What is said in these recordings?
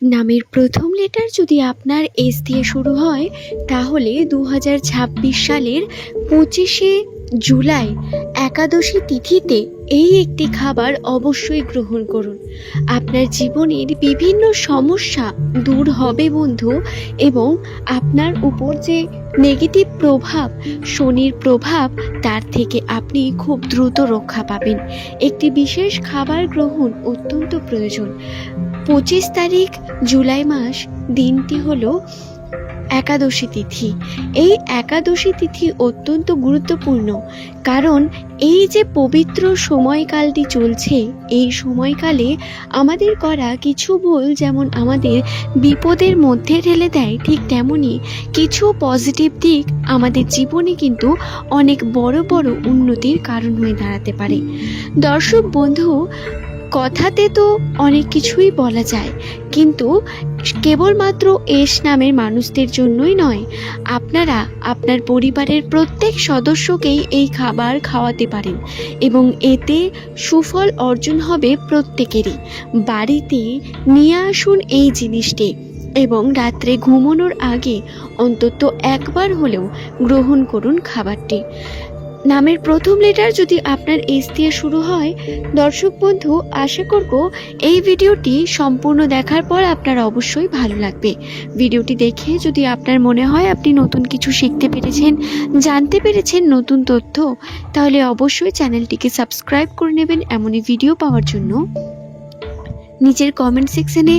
নামের প্রথম লেটার যদি আপনার এস দিয়ে শুরু হয় তাহলে 2026 সালের 25শে জুলাই একাদশী তিথিতে এই একটি খাবার অবশ্যই গ্রহণ করুন। আপনার জীবনের বিভিন্ন সমস্যা দূর হবে বন্ধু, এবং আপনার উপর যে নেগেটিভ প্রভাব, শনির প্রভাব, তার থেকে আপনি খুব দ্রুত রক্ষা পাবেন। একটি বিশেষ খাবার গ্রহণ অত্যন্ত প্রয়োজন। 25 তারিখ জুলাই মাস, দিনটি হলো একাদশী তিথি। এই একাদশী তিথি অত্যন্ত গুরুত্বপূর্ণ, কারণ এই যে পবিত্র সময়কালটি চলছে, এই সময়কালে আমাদের করা কিছু ভুল যেমন আমাদের বিপদের মধ্যে ঠেলে দেয়, ঠিক তেমনই কিছু পজিটিভ দিক আমাদের জীবনে কিন্তু অনেক বড় বড় উন্নতির কারণ হয়ে দাঁড়াতে পারে। দর্শক বন্ধু, কথাতে তো অনেক কিছুই বলা যায়, কিন্তু কেবলমাত্র এস নামের মানুষদের জন্যই নয়, আপনারা আপনার পরিবারের প্রত্যেক সদস্যকেই এই খাবার খাওয়াতে পারেন এবং এতে সুফল অর্জন হবে প্রত্যেকেরই। বাড়িতে নিয়ে আসুন এই জিনিসটি এবং রাত্রে ঘুমানোর আগে অন্তত একবার হলেও গ্রহণ করুন খাবারটি। নামের প্রথম লেটার যদি আপনার এস দিয়ে শুরু হয়, দর্শক বন্ধু, আশা করব এই ভিডিওটি সম্পূর্ণ দেখার পর আপনার অবশ্যই ভালো লাগবে। ভিডিওটি দেখে যদি আপনার মনে হয় আপনি নতুন কিছু শিখতে পেরেছেন, জানতে পেরেছেন নতুন তথ্য, তাহলে অবশ্যই চ্যানেলটিকে সাবস্ক্রাইব করে নেবেন এমনই ভিডিও পাওয়ার জন্য। নিচের কমেন্ট সেকশনে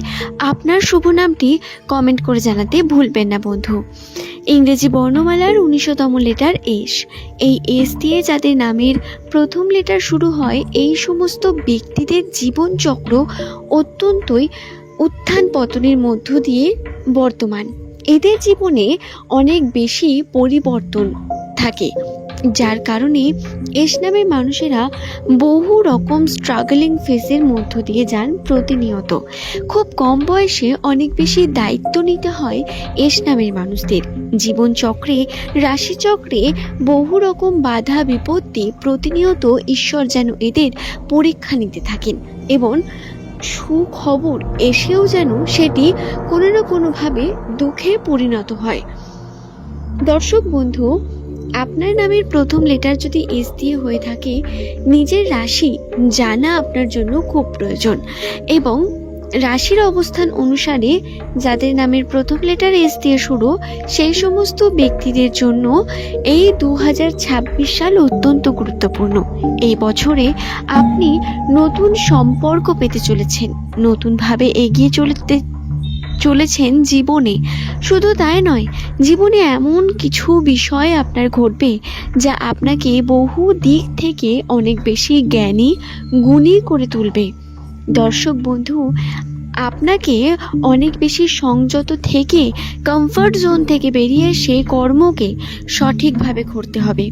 আপনার শুভ নামটি কমেন্ট করে জানাতে ভুলবেন না বন্ধু। ইংরেজি বর্ণমালার 19তম লেটার এস। এই এস দিয়ে যাদের নামের প্রথম লেটার শুরু হয়, এই সমস্ত ব্যক্তিদের জীবনচক্র অত্যন্তই উত্থান পতনের মধ্য দিয়ে বর্তমান। এদের জীবনে অনেক বেশি পরিবর্তন থাকে, যার কারণে এস নামের মানুষেরা বহু রকম স্ট্রাগলিং ফেসের মধ্য দিয়ে যান প্রতিনিয়ত। খুব কম বয়সে অনেক বেশি দায়িত্ব নিতে হয় এস নামের মানুষদের। জীবনচক্রে, রাশিচক্রে বহু রকম বাধা বিপত্তি প্রতিনিয়ত ঈশ্বর যেন এদের পরীক্ষা নিতে থাকেন, এবং সুখবর এসেও যেন সেটি কোনো না কোনোভাবে দুঃখে পরিণত হয়। দর্শক বন্ধু, আপনার নামের প্রথম লেটার যদি এস দিয়ে হয়ে থাকে, নিজের রাশি জানা আপনার জন্য খুব প্রয়োজন, এবং রাশির অবস্থান অনুসারে যাদের নামের প্রথম লেটার এস দিয়ে শুরু, সেই সমস্ত ব্যক্তিদের জন্য এই 2026 সাল অত্যন্ত গুরুত্বপূর্ণ। এই বছরে আপনি নতুন সম্পর্ক পেতে চলেছেন, নতুনভাবে এগিয়ে চলেছেন জীবনে। শুধু তাই নয়, জীবনে এমন কিছু বিষয় আপনার ঘটবে যা আপনাকে বহু দিক থেকে অনেক বেশি জ্ঞানী, গুণী করে তুলবে। দর্শক বন্ধু, আপনাকে অনেক বেশি সংযত থেকে, কমফর্ট জোন থেকে বেরিয়ে এসে কর্মকে সঠিকভাবে করতে হবে।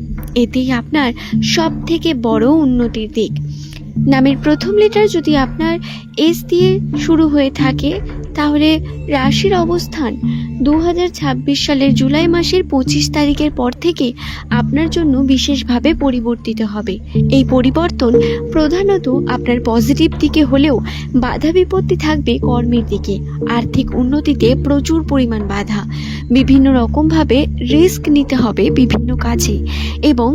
এতেই আপনার সব থেকে বড় উন্নতির দিক। নামের প্রথম লেটার যদি আপনার এস দিয়ে শুরু হয়ে থাকে, তাহলে রাশির অবস্থান 2026 সালের জুলাই মাসের 25 তারিখের পর থেকে আপনার জন্য বিশেষভাবে পরিবর্তিত হবে। এই পরিবর্তন প্রধানত আপনার পজিটিভ দিকে হলেও বাধা বিপত্তি থাকবে কর্মের দিকে। আর্থিক উন্নতিতে প্রচুর পরিমাণ বাধা, বিভিন্ন রকমভাবে রিস্ক নিতে হবে বিভিন্ন কাজে, এবং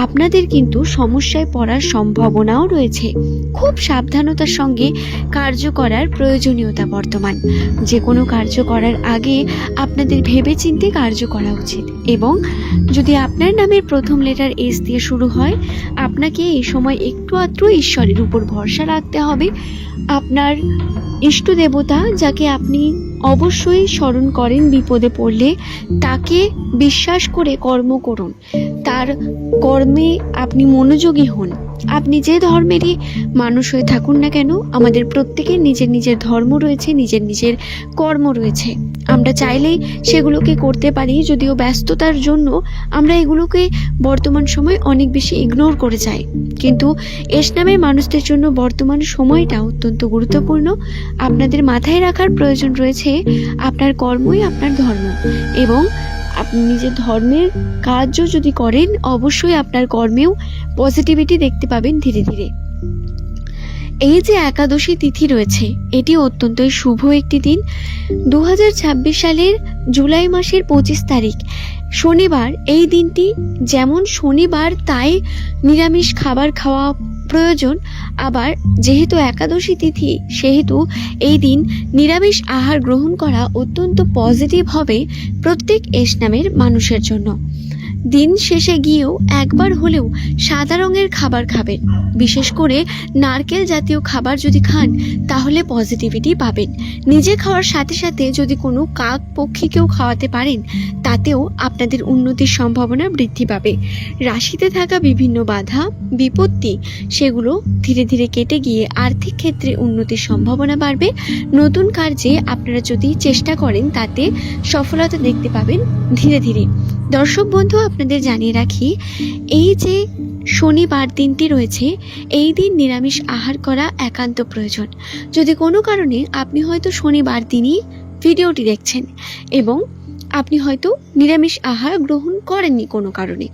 আপনাদের কিন্তু সমস্যায় পড়ার সম্ভাবনাও রয়েছে। খুব সাবধানতার সঙ্গে কার্য করার প্রয়োজনীয়তা বর্তমান। যে কোনো কার্য করার আগে আপনাদের ভেবেচিন্তে কার্য করা উচিত, এবং যদি আপনার নামের প্রথম লেটার এস দিয়ে শুরু হয়, আপনাকে এই সময় একটু আধটু ঈশ্বরের উপর ভরসা রাখতে হবে। আপনার ইষ্ট দেবতা, যাকে আপনি অবশ্যই স্মরণ করেন বিপদে পড়লে, তাকে বিশ্বাস করে কর্ম করুন। তার কর্মে আপনি মনোযোগী হন। আপনি যে ধর্মেরই মানুষ হয়ে থাকুন না কেন, আমাদের প্রত্যেকের নিজের নিজের ধর্ম রয়েছে, নিজের নিজের কর্ম রয়েছে। আমরা চাইলেই সেগুলোকে করতে পারি, যদিও ব্যস্ততার জন্য আমরা এগুলোকে বর্তমান সময় অনেক বেশি ইগনোর করে যাই। কিন্তু এস নামের মানুষদের জন্য বর্তমান সময়টা অত্যন্ত গুরুত্বপূর্ণ। আপনাদের মাথায় রাখার প্রয়োজন রয়েছে আপনার কর্মই আপনার ধর্ম, এবং আপনি নিজের ধর্মের কার্য যদি করেন, অবশ্যই আপনার কর্মেও পজিটিভিটি দেখতে পাবেন ধীরে ধীরে। এই যে একাদশী তিথি রয়েছে, এটি অত্যন্তই শুভ একটি দিন। 2026 সালের জুলাই মাসের 25 তারিখ শনিবার। এই দিনটি যেমন শনিবার তাই নিরামিষ খাবার খাওয়া প্রয়োজন, আবার যেহেতু একাদশী তিথি সেহেতু এই দিন নিরামিষ আহার গ্রহণ করা অত্যন্ত পজিটিভ হবে প্রত্যেক এস নামের মানুষের জন্য। দিন শেষে গিয়েও একবার হলেও সাদা রঙের খাবার খাবেন। বিশেষ করে নারকেল জাতীয় খাবার যদি খান তাহলে পজিটিভিটি পাবেন। নিজে খাওয়ার সাথে সাথে যদি কোনো কাক পক্ষীকেও খাওয়াতে পারেন তাতেও আপনাদের উন্নতির সম্ভাবনা বৃদ্ধি পাবে। রাশিতে থাকা বিভিন্ন বাধা বিপত্তি সেগুলো ধীরে ধীরে কেটে গিয়ে আর্থিক ক্ষেত্রে উন্নতির সম্ভাবনা বাড়বে। নতুন কার্যে আপনারা যদি চেষ্টা করেন তাতে সফলতা দেখতে পাবেন ধীরে ধীরে। দর্শক বন্ধু, আপনাদের জানিয়ে রাখি, এই যে শনিবার দিনটি রয়েছে এই দিন নিরামিষ আহার করা একান্ত প্রয়োজন। যদি কোনো কারণে আপনি হয়তো শনিবার দিনই ভিডিওটি দেখছেন এবং আপনি হয়তো নিরামিষ আহার গ্রহণ করেননি কোনো কারণে,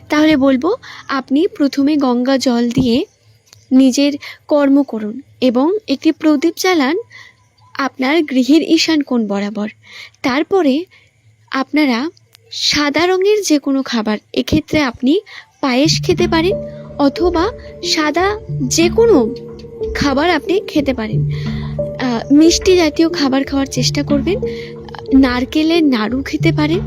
তাহলে বলবো আপনি প্রথমে গঙ্গা জল দিয়ে নিজের কর্ম করুন এবং একটি প্রদীপ জ্বালান আপনার গৃহের ঈশান কোণ বরাবর। তারপরে আপনারা সাদা রঙের যে কোনো খাবার, এক্ষেত্রে আপনি পায়েস খেতে পারেন অথবা সাদা যে কোনো খাবার আপনি খেতে পারেন। মিষ্টি জাতীয় খাবার খাওয়ার চেষ্টা করবেন। নারকেলের নাড়ু খেতে পারেন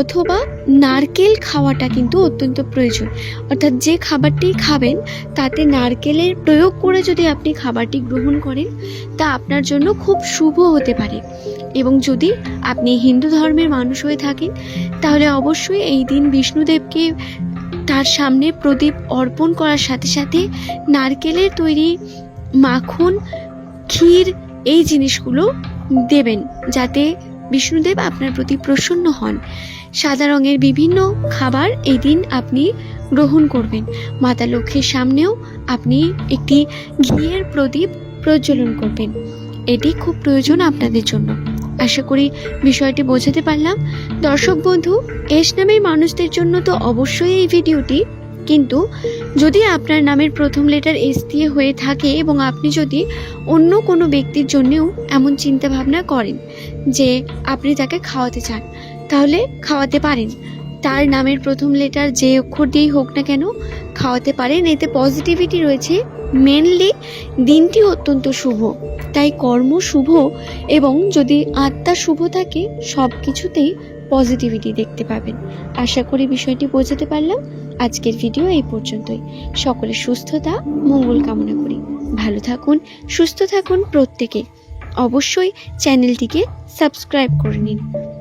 অথবা নারকেল খাওয়াটা কিন্তু অত্যন্ত প্রয়োজন, অর্থাৎ যে খাবারটি খাবেন তাতে নারকেলের প্রয়োগ করে যদি আপনি খাবারটি গ্রহণ করেন তা আপনার জন্য খুব শুভ হতে পারে। এবং যদি আপনি হিন্দু ধর্মের মানুষ হয়ে থাকেন তাহলে অবশ্যই এই দিন বিষ্ণুদেবকে তার সামনে প্রদীপ অর্পণ করার সাথে সাথে নারকেলের তৈরি মাখন, ক্ষীর এই জিনিসগুলো দেবেন যাতে বিষ্ণুদেব আপনার প্রতি প্রসন্ন হন। সাদা রঙের বিভিন্ন খাবার এই দিন আপনি গ্রহণ করবেন। মাতা লক্ষ্মীর সামনেও আপনি একটি ঘিয়ের প্রদীপ প্রজ্বলন করবেন। এটি খুব প্রয়োজন আপনাদের জন্য। আশা করি বিষয়টি বোঝাতে পারলাম। দর্শক বন্ধু, এস নামের মানুষদের জন্য তো অবশ্যই এই ভিডিওটি, কিন্তু যদি আপনার নামের প্রথম লেটার এস দিয়ে হয়ে থাকে এবং আপনি যদি অন্য কোনো ব্যক্তির জন্যেও এমন চিন্তা ভাবনা করেন যে আপনি তাকে খাওয়াতে চান, তাহলে খাওয়াতে পারেন। তার নামের প্রথম লেটার যে অক্ষর দিয়েই হোক না কেন খাওয়াতে পারেন। এতে পজিটিভিটি রয়েছে। মেনলি দিনটি অত্যন্ত শুভ, তাই কর্ম শুভ এবং যদি আত্মা শুভ থাকে সব কিছুতেই পজিটিভিটি দেখতে পাবেন। আশা করি বিষয়টি বোঝাতে পারলাম। আজকের ভিডিও এই পর্যন্তই। সকলের সুস্থতা মঙ্গল কামনা করি। ভালো থাকুন, সুস্থ থাকুন প্রত্যেকে। অবশ্যই চ্যানেলটিকে সাবস্ক্রাইব করে নিন।